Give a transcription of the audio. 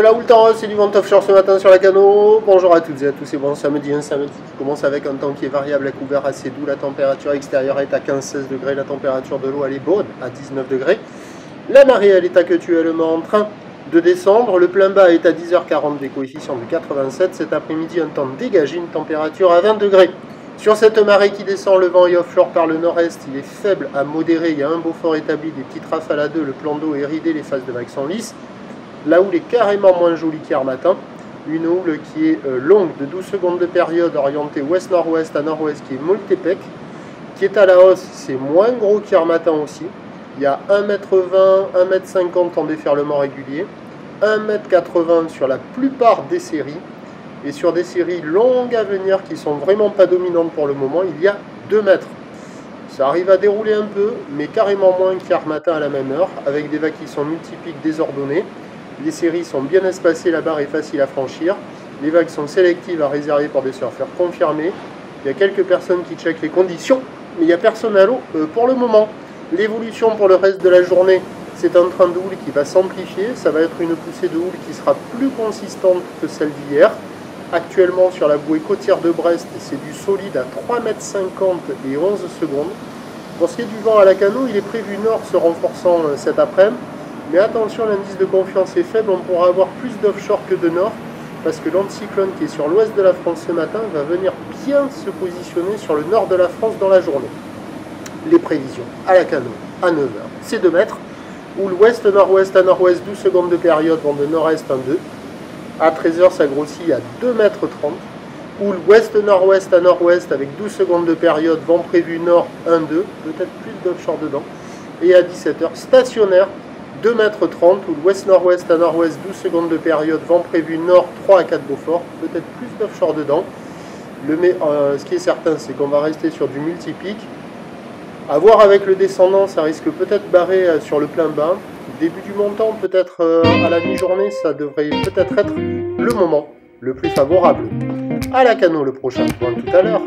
la houle Taros, c'est du vent offshore ce matin sur la Cano. Bonjour à toutes et à tous et bon samedi, un samedi qui commence avec un temps qui est variable à couvert assez doux. La température extérieure est à 15-16 degrés, la température de l'eau elle est bonne à 19 degrés. La marée elle est actuellement en train de descendre, le plein bas est à 10h40 des coefficients de 87. Cet après-midi un temps dégagé, une température à 20 degrés. Sur cette marée qui descend, le vent est offshore par le nord-est, il est faible à modéré, il y a un beau fort établi, des petites rafales à 2, le plan d'eau est ridé, les phases de vagues sont lisses. La houle est carrément moins jolie qu'hier matin, une houle qui est longue de 12 secondes de période, orientée ouest-nord-ouest à nord-ouest, qui est Moltepec, qui est à la hausse, c'est moins gros qu'hier matin aussi. Il y a 1m20, 1m50 en déferlement régulier, 1m80 sur la plupart des séries, et sur des séries longues à venir qui sont vraiment pas dominantes pour le moment, il y a 2 mètres. Ça arrive à dérouler un peu, mais carrément moins qu'hier matin à la même heure, avec des vagues qui sont multipliques, désordonnées. Les séries sont bien espacées, la barre est facile à franchir. Les vagues sont sélectives à réserver pour des surfeurs confirmés. Il y a quelques personnes qui checkent les conditions, mais il n'y a personne à l'eau pour le moment. L'évolution pour le reste de la journée, c'est un train de houle qui va s'amplifier. Ça va être une poussée de houle qui sera plus consistante que celle d'hier. Actuellement sur la bouée côtière de Brest, c'est du solide à 3,50 m et 11 secondes. Pour ce qui est du vent à la Cano, il est prévu nord se renforçant cet après-midi. Mais attention, l'indice de confiance est faible, on pourra avoir plus d'offshore que de nord, parce que l'anticyclone qui est sur l'ouest de la France ce matin va venir bien se positionner sur le nord de la France dans la journée. Les prévisions à la Cano, à 9h, c'est 2 mètres. Houle ouest-nord-ouest à nord-ouest, 12 secondes de période, vent de nord-est 1,2. À 13h, ça grossit à 2,30 m. Houle ouest-nord-ouest à nord-ouest avec 12 secondes de période, vent prévu nord 1,2, peut-être plus d'offshore dedans. Et à 17h, stationnaire, 2,30 m, ou l'ouest-nord-ouest à nord-ouest, 12 secondes de période, vent prévu nord 3 à 4 Beaufort, peut-être plus d'offshore dedans. Ce qui est certain, c'est qu'on va rester sur du multipic. À voir avec le descendant, ça risque peut-être barrer sur le plein bas. Début du montant, peut-être à la mi-journée, ça devrait peut-être être le moment le plus favorable. À la Cano le prochain point tout à l'heure.